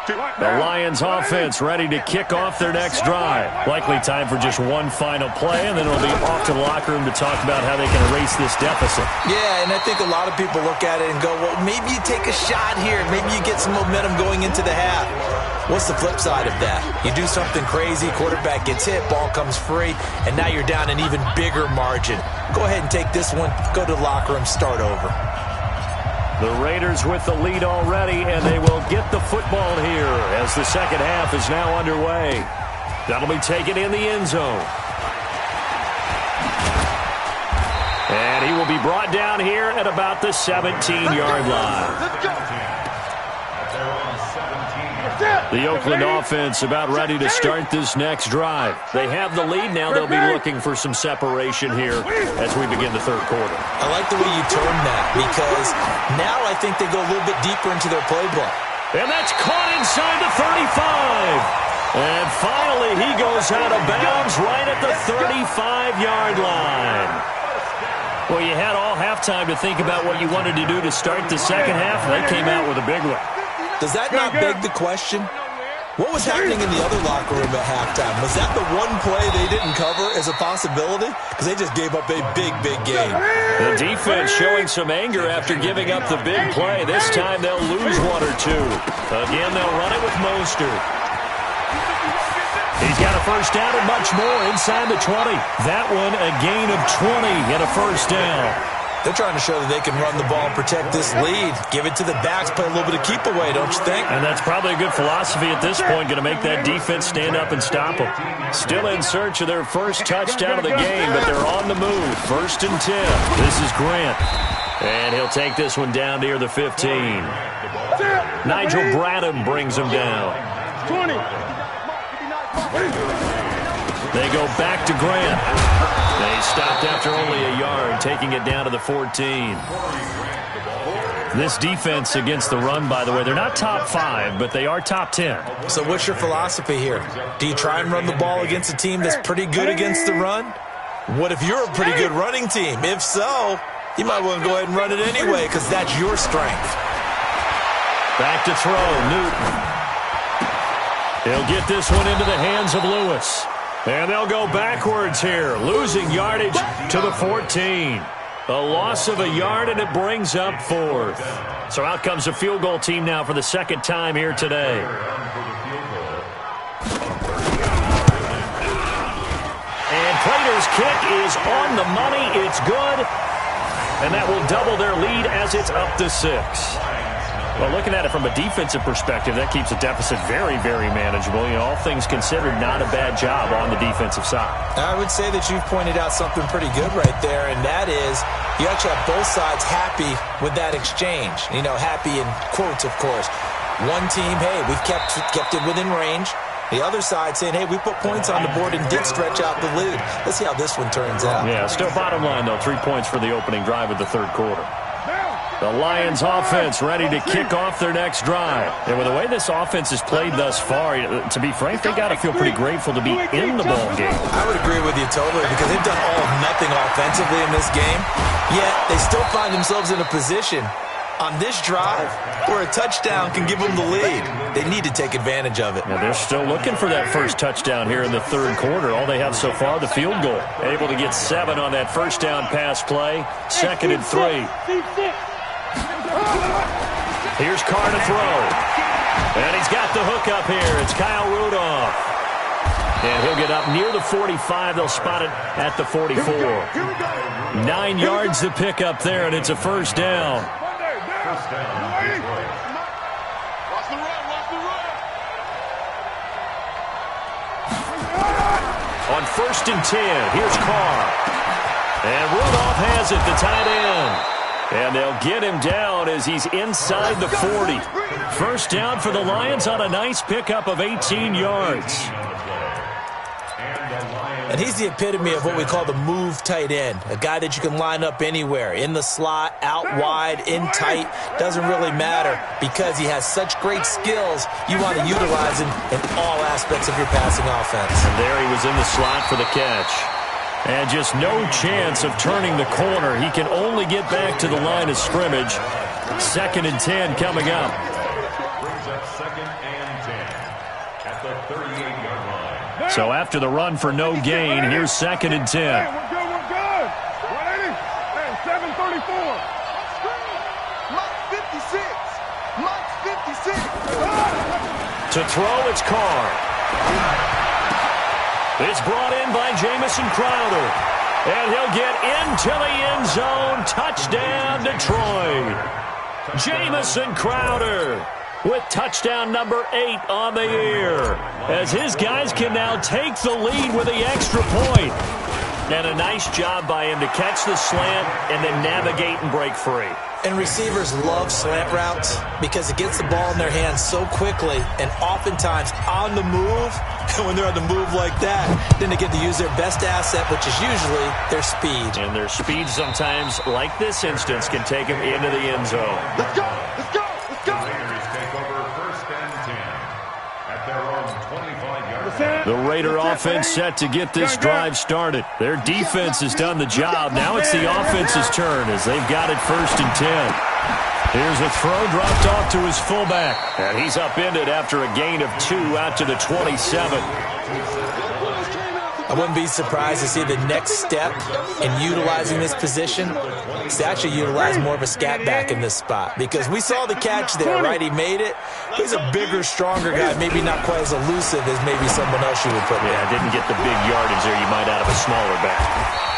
The Lions offense ready to kick off their next drive. Likely time for just one final play, and then it'll be off to the locker room to talk about how they can erase this deficit. Yeah, and I think a lot of people look at it and go, well, maybe you take a shot here. Maybe you get some momentum going into the half. What's the flip side of that? You do something crazy, quarterback gets hit, ball comes free, and now you're down an even bigger margin. Go ahead and take this one, go to the locker room, start over. The Raiders with the lead already, and they will get the football here as the second half is now underway. That'll be taken in the end zone. And he will be brought down here at about the 17-yard line. The Oakland offense about ready to start this next drive. They have the lead now. They'll be looking for some separation here as we begin the third quarter. I like the way you term that because now I think they go a little bit deeper into their playbook. And that's caught inside the 35. And finally he goes out of bounds right at the 35-yard line. Well, you had all halftime to think about what you wanted to do to start the second half. They came out with a big one. Does that not beg the question? What was happening in the other locker room at halftime? Was that the one play they didn't cover as a possibility? Because they just gave up a big, big game. The defense showing some anger after giving up the big play. This time they'll lose one or two. Again, they'll run it with Mostert. He's got a first down and much more inside the 20. That one a gain of 20 and a first down. They're trying to show that they can run the ball and protect this lead. Give it to the backs, play a little bit of keep away, don't you think? And that's probably a good philosophy at this point, going to make that defense stand up and stop them. Still in search of their first touchdown of the game, but they're on the move. First and 10. This is Grant. And he'll take this one down near the 15. Nigel Bradham brings him down. 20. They go back to Grant. They stopped after only a yard, taking it down to the 14. This defense against the run, by the way, they're not top 5, but they are top 10. So what's your philosophy here? Do you try and run the ball against a team that's pretty good against the run? What if you're a pretty good running team? If so, you might want to go ahead and run it anyway because that's your strength. Back to throw, Newton. He'll get this one into the hands of Lewis. And they'll go backwards here, losing yardage to the 14. A loss of a yard, and it brings up fourth. So out comes the field goal team now for the second time here today. And Prater's kick is on the money. It's good. And that will double their lead as it's up to 6. Well, looking at it from a defensive perspective, that keeps the deficit very, very manageable. You know, all things considered, not a bad job on the defensive side. I would say that you've pointed out something pretty good right there, and that is you actually have both sides happy with that exchange. You know, happy in quotes, of course. One team, hey, we've kept it within range. The other side saying, hey, we put points on the board and did stretch out the lead. Let's see how this one turns out. Yeah, still bottom line, though, 3 points for the opening drive of the third quarter. The Lions offense ready to kick off their next drive. And with the way this offense has played thus far, to be frank, they got to feel pretty grateful to be in the ball game. I would agree with you totally because they've done all of nothing offensively in this game, yet they still find themselves in a position on this drive where a touchdown can give them the lead. They need to take advantage of it. Now they're still looking for that first touchdown here in the third quarter. All they have so far, the field goal. Able to get 7 on that first down pass play. Second and 3. Here's Carr to throw. And he's got the hook up here. It's Kyle Rudolph. And he'll get up near the 45. They'll spot it at the 44. 9 yards to pick up there, and it's a first down. On first and 10, here's Carr. And Rudolph has it, the tight end. And they'll get him down as he's inside the 40. First down for the Lions on a nice pickup of 18 yards. And he's the epitome of what we call the move tight end. A guy that you can line up anywhere. In the slot, out wide, in tight. Doesn't really matter because he has such great skills. You want to utilize him in all aspects of your passing offense. And there he was in the slot for the catch. And just no chance of turning the corner. He can only get back to the line of scrimmage. Second and 10 coming up. second and 10 at the 38-yard line. So after the run for no gain, here's second and 10. Hey, we're good, we're good. 180. Hey, 734. Mike 56. Mike 56. To throw, it's Carr. It's brought in by Jamison Crowder. And he'll get into the end zone. Touchdown, Detroit. Jamison Crowder with touchdown number 8 on the year, as his guys can now take the lead with the extra point. And a nice job by him to catch the slant and then navigate and break free. And receivers love slant routes because it gets the ball in their hands so quickly and oftentimes on the move. And when they're on the move like that, then they get to use their best asset, which is usually their speed. And their speed sometimes, like this instance, can take them into the end zone. Let's go. Let's go. Let's go. The Raiders take over first and 10 at their own 25-yard line. The Raider offense set to get this drive started. Their defense has done the job. Now it's the offense's turn as they've got it first and 10. Here's a throw dropped off to his fullback. And he's upended after a gain of 2 out to the 27. I wouldn't be surprised to see the next step in utilizing this position is to actually utilize more of a scat back in this spot, because we saw the catch there, right? He made it. He's a bigger, stronger guy, maybe not quite as elusive as maybe someone else you would put there. Yeah, didn't get the big yardage there you might out of a smaller back.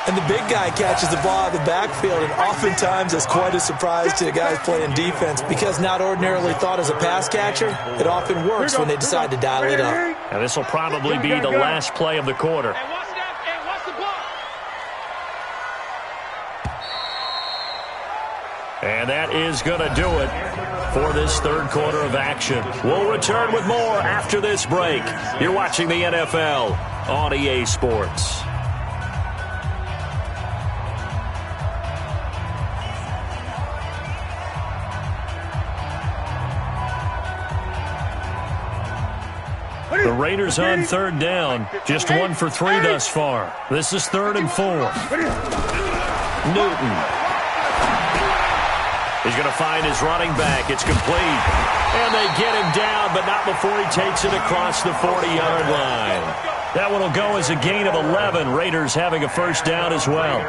And the big guy catches the ball out of the backfield, and oftentimes it's quite a surprise to the guys playing defense, because not ordinarily thought as a pass catcher, it often works when they decide to dial it up. And this will probably be the last play of the quarter. And that is going to do it for this third quarter of action. We'll return with more after this break. You're watching the NFL on EA Sports. The Raiders on third down, just 1 for 3 thus far. This is 3rd and 4. Newton. He's going to find his running back. It's complete. And they get him down, but not before he takes it across the 40-yard line. That one will go as a gain of 11. Raiders having a first down as well.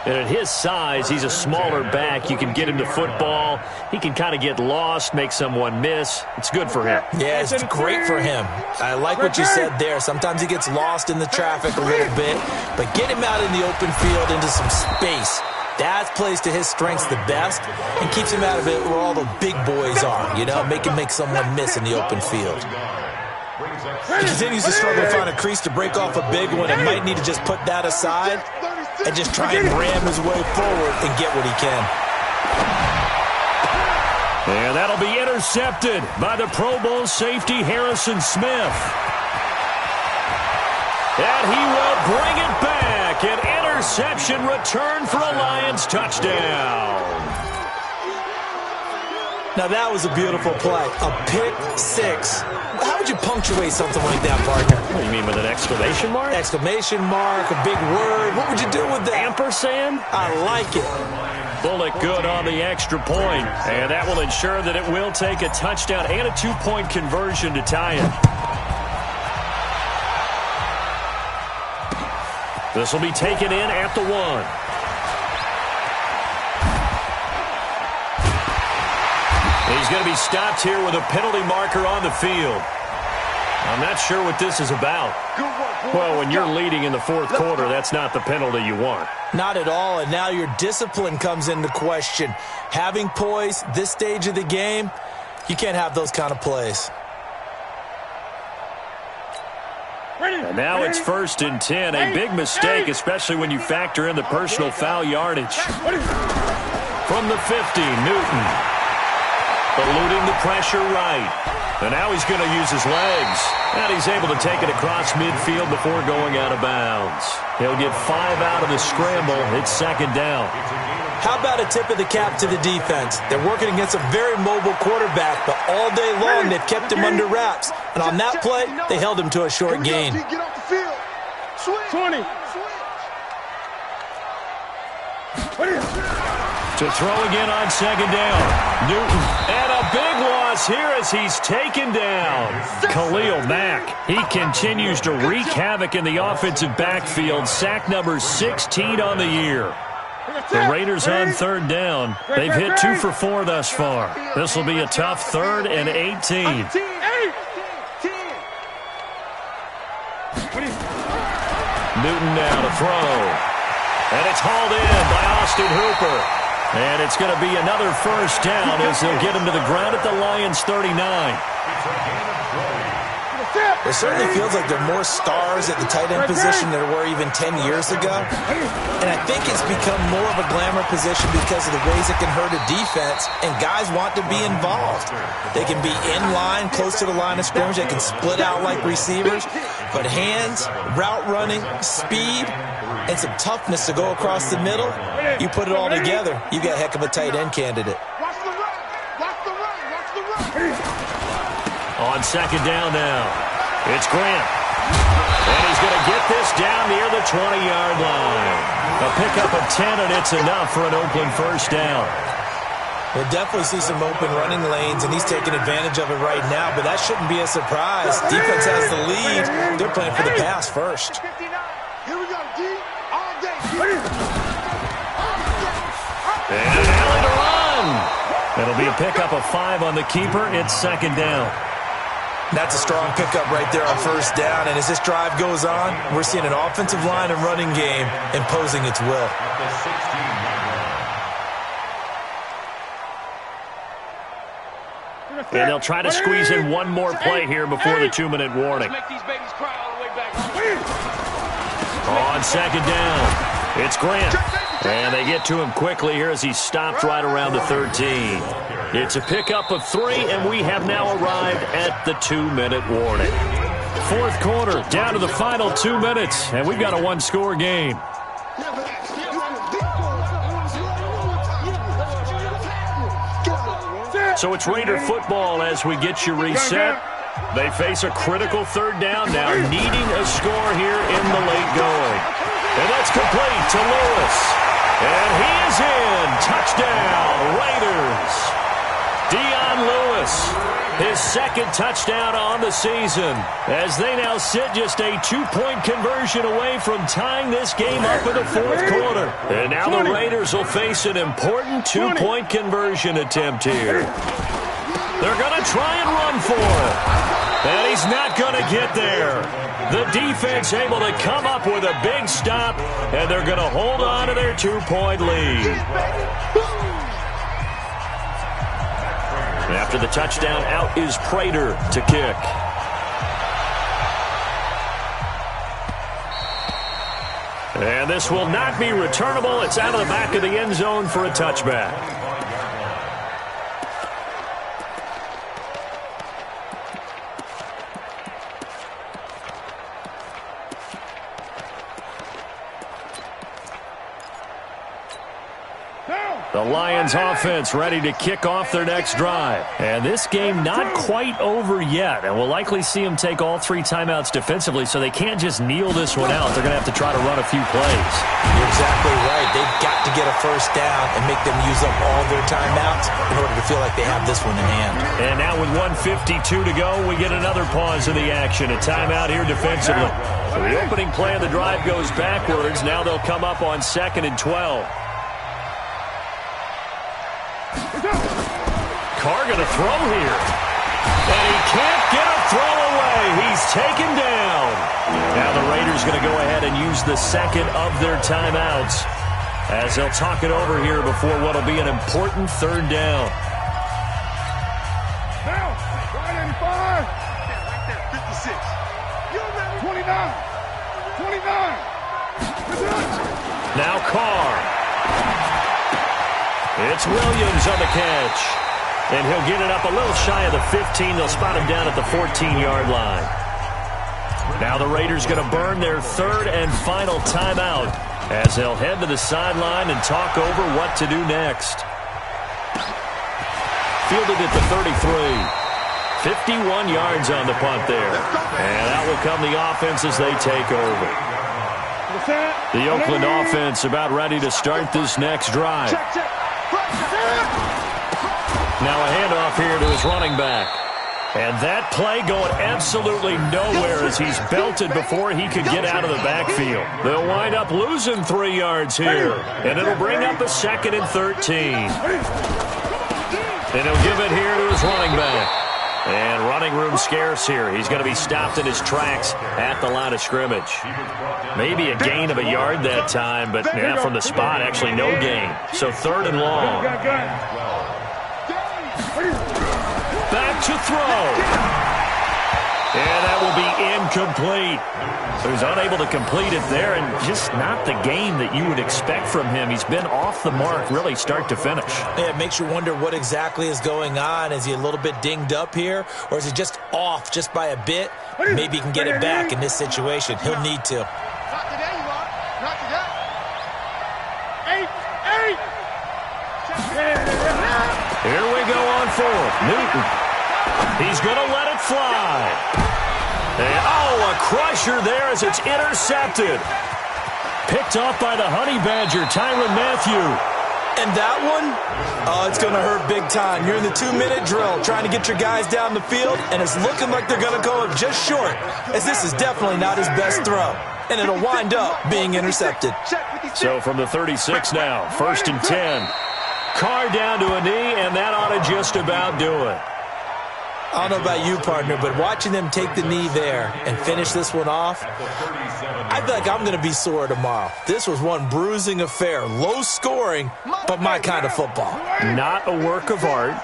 And at his size, he's a smaller back. You can get him to football. He can kind of get lost, make someone miss. It's good for him. Yeah, it's great for him. I like what you said there. Sometimes he gets lost in the traffic a little bit, but get him out in the open field into some space. That plays to his strengths the best and keeps him out of it where all the big boys are, you know, make someone miss in the open field. He continues to struggle to find a crease to break off a big one and might need to just put that aside and just try and ram his way forward and get what he can. And that'll be intercepted by the Pro Bowl safety Harrison Smith. And he will bring it back. An interception return for a Lions touchdown. Now that was a beautiful play. A pick six. How would you punctuate something like that, partner? What do you mean, with an exclamation mark? Exclamation mark, a big word. What would you do with that? Ampersand? I like it. Bullet good on the extra point. And that will ensure that it will take a touchdown and a 2-point conversion to tie it. This will be taken in at the 1. He's going to be stopped here with a penalty marker on the field. I'm not sure what this is about. Well, when you're leading in the fourth quarter, that's not the penalty you want. Not at all, and now your discipline comes into question. Having poise this stage of the game, you can't have those kind of plays. And now it's 1st and 10. A big mistake, especially when you factor in the personal foul yardage. From the 50, Newton. Eluding the pressure right. And now he's going to use his legs. And he's able to take it across midfield before going out of bounds. He'll get 5 out of the scramble. It's 2nd down. How about a tip of the cap to the defense? They're working against a very mobile quarterback, but all day long they've kept him under wraps. And on that play, they held him to a short gain. Get off the field. Switch. 20. To throw again on second down. Newton, and a big loss here as he's taken down. Khalil Mack, he continues to wreak havoc in the offensive backfield. Sack number 16 on the year. The Raiders on third down. They've hit 2 for 4 thus far. This will be a tough 3rd and 18. Newton now to throw. And it's hauled in by Austin Hooper. And it's going to be another first down as they'll get him to the ground at the Lions' 39. It certainly feels like there are more stars at the tight end position than there were even 10 years ago. And I think it's become more of a glamour position because of the ways it can hurt a defense, and guys want to be involved. They can be in line, close to the line of scrimmage. They can split out like receivers. But hands, route running, speed, and some toughness to go across the middle, you put it all together, you got a heck of a tight end candidate. Watch the run. Watch the run. Watch the run. On second down now, it's Grant. And he's going to get this down near the 20-yard line. A pickup of 10, and it's enough for an Oakland first down. We'll definitely see some open running lanes, and he's taking advantage of it right now, but that shouldn't be a surprise. Defense has the lead. They're playing for the pass first. Here we go, D. All day. And Allen to run. It'll be a pickup of 5 on the keeper. It's second down. That's a strong pickup right there on first down, and as this drive goes on, we're seeing an offensive line and running game imposing its will. And they'll try to squeeze in one more play here before the 2-minute warning. On second down, it's Grant. And they get to him quickly here as he stopped right around the 13. It's a pickup of 3, and we have now arrived at the 2-minute warning. Fourth quarter, down to the final 2 minutes, and we've got a one-score game. So it's Raider football as we get you reset. They face a critical third down now, needing a score here in the late going. And that's complete to Lewis. And he is in. Touchdown, Raiders. Dion Lewis, his second touchdown on the season, as they now sit just a 2-point conversion away from tying this game up in the fourth quarter. And now the Raiders will face an important 2-point conversion attempt here. They're going to try and run for it. And he's not going to get there. The defense able to come up with a big stop, and they're going to hold on to their 2-point lead. After the touchdown, out is Prater to kick. And this will not be returnable. It's out of the back of the end zone for a touchback. The Lions offense ready to kick off their next drive. And this game not quite over yet. And we'll likely see them take all 3 timeouts defensively, so they can't just kneel this one out. They're going to have to try to run a few plays. You're exactly right. They've got to get a first down and make them use up all their timeouts in order to feel like they have this one in hand. And now with 1:52 to go, we get another pause in the action. A timeout here defensively. So the opening play of the drive goes backwards. Now they'll come up on 2nd and 12. Carr going to throw here. And he can't get a throw away. He's taken down. Now the Raiders going to go ahead and use the second of their timeouts as they'll talk it over here before what will be an important third down. Now, 185. Right there, 56. You ready? 29. Now Carr. It's Williams on the catch. And he'll get it up a little shy of the 15. They'll spot him down at the 14-yard line. Now the Raiders going to burn their third and final timeout as they'll head to the sideline and talk over what to do next. Fielded at the 33. 51 yards on the punt there. And out will come the offense as they take over. The Oakland offense about ready to start this next drive. Now a handoff here to his running back. And that play going absolutely nowhere as he's belted before he could get out of the backfield. They'll wind up losing 3 yards here. And it'll bring up a 2nd and 13. And he'll give it here to his running back. And running room scarce here. He's going to be stopped in his tracks at the line of scrimmage. Maybe a gain of a yard that time, but from the spot, actually no gain. So 3rd and long. Back to throw. And that will be incomplete. So he's unable to complete it there, and just not the game that you would expect from him. He's been off the mark really start to finish. Yeah, it makes you wonder what exactly is going on. Is he a little bit dinged up here, or is he just off just by a bit? Maybe he can get it back in this situation. He'll need to. Not today, you are. Not today. 8. Here we go on 4th. Newton. He's going to let it fly. And, a crusher there as it's intercepted. Picked off by the Honey Badger, Tyrann Mathieu. And that one, it's going to hurt big time. You're in the 2-minute drill trying to get your guys down the field, and it's looking like they're going to go just short, as this is definitely not his best throw. And it'll wind up being intercepted. So from the 36 now, 1st and 10. Carr down to a knee, and that ought to just about do it. I don't know about you, partner, but watching them take the knee there and finish this one off, I feel like I'm going to be sore tomorrow. This was one bruising affair. Low scoring, but my kind of football. Not a work of art,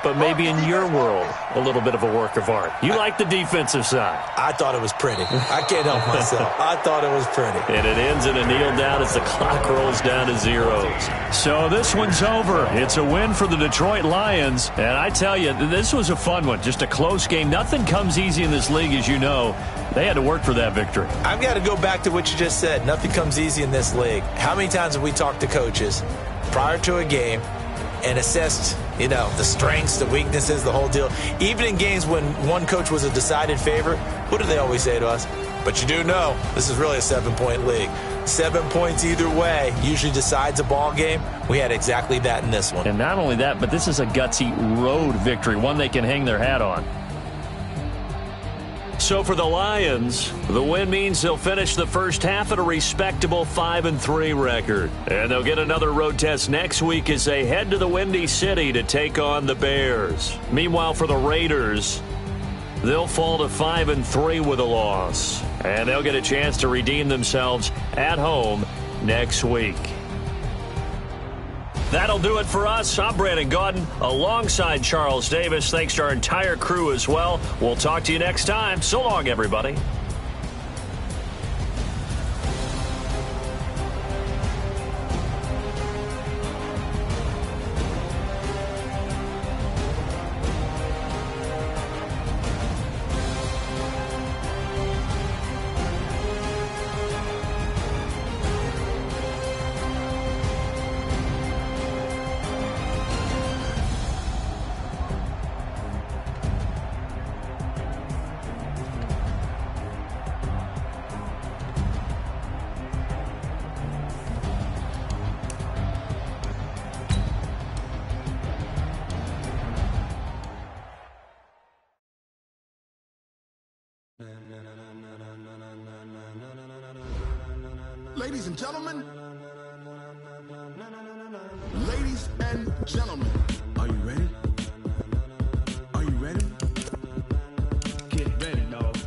but maybe in your world, a little bit of a work of art. You like the defensive side. I thought it was pretty. I can't help myself. I thought it was pretty. And it ends in a kneel down as the clock rolls down to zeros. So this one's over. It's a win for the Detroit Lions. And I tell you, this was a fun one. Just a close game. Nothing comes easy in this league, as you know. They had to work for that victory. I've got to go back to what you just said. Nothing comes easy in this league. How many times have we talked to coaches prior to a game and assessed, the strengths, the weaknesses, the whole deal? Even in games when one coach was a decided favorite, what do they always say to us? But you do know this is really a 7-point league. 7 points either way usually decides a ball game. We had exactly that in this one. And not only that, but this is a gutsy road victory, one they can hang their hat on. So for the Lions, the win means they'll finish the first half at a respectable 5-3 record. And they'll get another road test next week as they head to the Windy City to take on the Bears. Meanwhile, for the Raiders, they'll fall to 5-3 with a loss. And they'll get a chance to redeem themselves at home next week. That'll do it for us. I'm Brandon Gaudin alongside Charles Davis. Thanks to our entire crew as well. We'll talk to you next time. So long, everybody. Ladies and gentlemen, are you ready? Are you ready? Get ready, dog.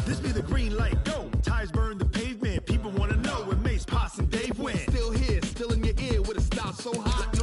This be the green light, go. Tires burn the pavement. People want to know where Mace, Poss, and Dave went. Still here, still in your ear with a style so hot.